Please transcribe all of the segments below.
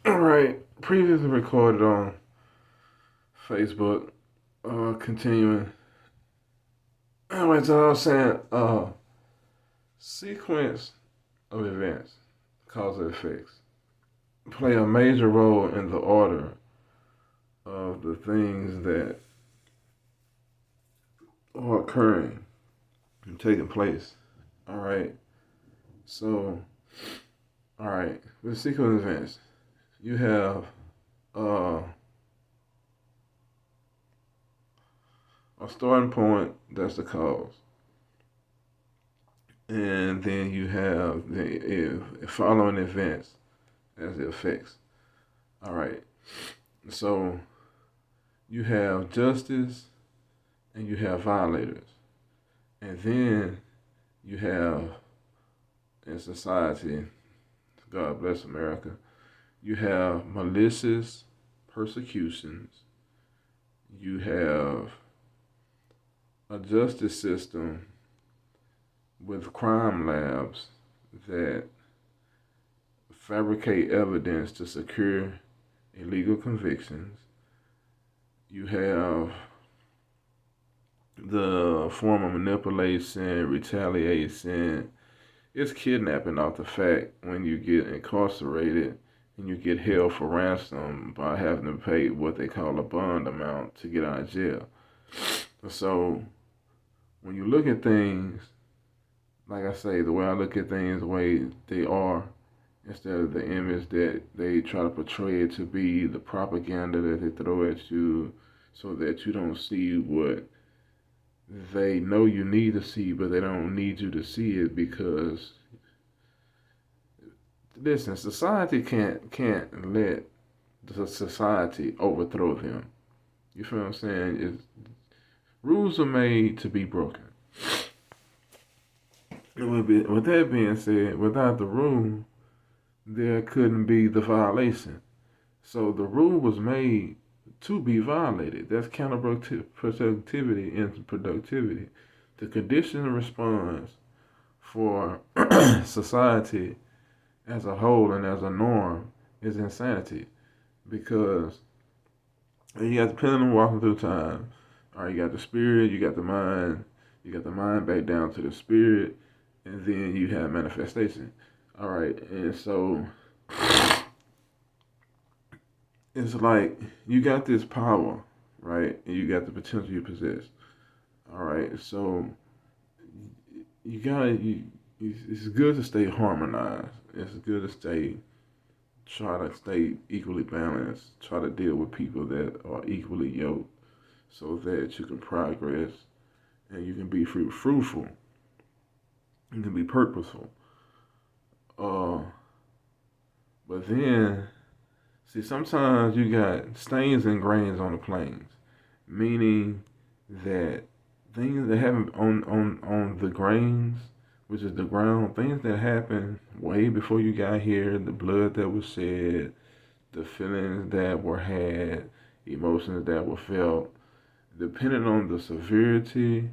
All right, previously recorded on Facebook. Continuing. Anyway, so I was saying, sequence of events, cause and effects, play a major role in the order of the things that are occurring and taking place. All right, so, all right, with sequence of events, you have uh, a starting point, that's the cause. And then you have the following events as the effects. All right. So you have justice and you have violators. And then you have in society, God bless America, you have malicious persecutions. You have a justice system with crime labs that fabricate evidence to secure illegal convictions. You have the form of manipulation, retaliation. It's kidnapping off the fact when you get incarcerated and you get held for ransom by having to pay what they call a bond amount to get out of jail. So when you look at things, like I say, the way I look at things, the way they are, instead of the image that they try to portray it to be, the propaganda that they throw at you so that you don't see what they know you need to see, but they don't need you to see it because, listen, society can't let the society overthrow them. You feel what I'm saying? Rules are made to be broken. With that being said, without the rule, there couldn't be the violation. So the rule was made to be violated. That's counterproductivity and productivity. The conditioned response for society as a whole and as a norm is insanity because you got the pendulum walking through time. All right, you got the spirit, you got the mind, you got the mind back down to the spirit, and then you have manifestation. All right, and so it's like you got this power, right? And you got the potential you possess. All right, so you gotta you. It's good to stay harmonized. It's good to try to stay equally balanced. Try to deal with people that are equally yoked, so that you can progress and you can be fruitful. You can be purposeful. Uh, but then see, sometimes you got stains and grains on the planes, meaning that things that happen on the grains, which is the ground, things that happened way before you got here, the blood that was shed, the feelings that were had, emotions that were felt, depending on the severity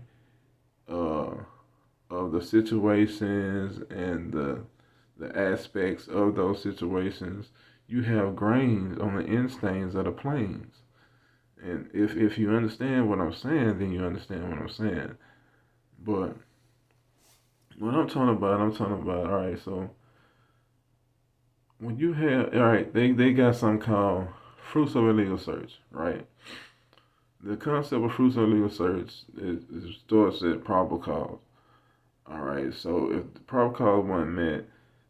uh, of the situations and the aspects of those situations, you have grains on the end stains of the planes. And if you understand what I'm saying, then you understand what I'm saying. But what I'm talking about, all right, so when you have, all right, they got something called fruits of illegal search, right? The concept of fruits of illegal search is starts at probable cause. All right, so if the probable cause wasn't met,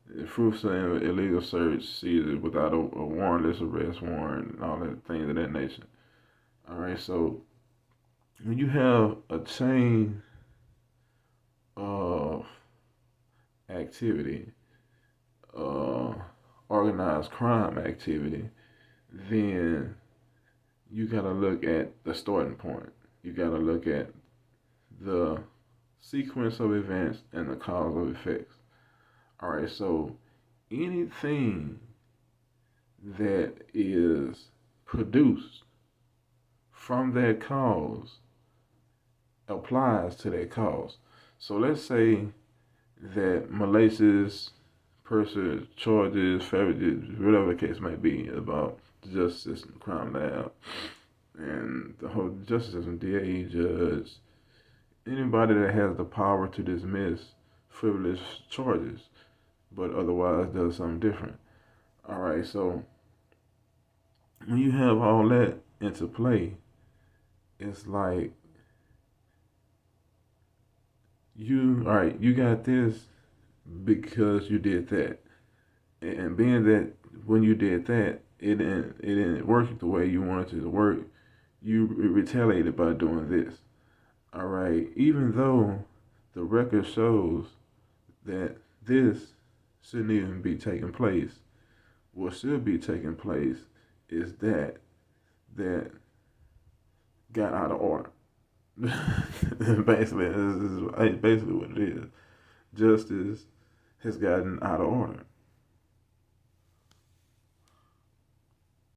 the fruits of illegal search sees it without a warrantless arrest warrant and all that things of that nature. All right, so when you have a chain of activity, uh, organized crime activity, then you gotta look at the starting point. You gotta look at the sequence of events and the cause of effects. All right, so anything that is produced from that cause applies to that cause. So let's say that malicious person charges, whatever the case may be, about the justice system, crime lab, and the whole justice system, DA, judge, anybody that has the power to dismiss frivolous charges, but otherwise does something different. All right, so when you have all that into play, it's like all right, you got this because you did that, and being that when you did that, it didn't work the way you wanted it to work. You retaliated by doing this. All right, even though the record shows that this shouldn't even be taking place, what should be taking place is that got out of order. Basically, this is basically what it is. Justice has gotten out of order.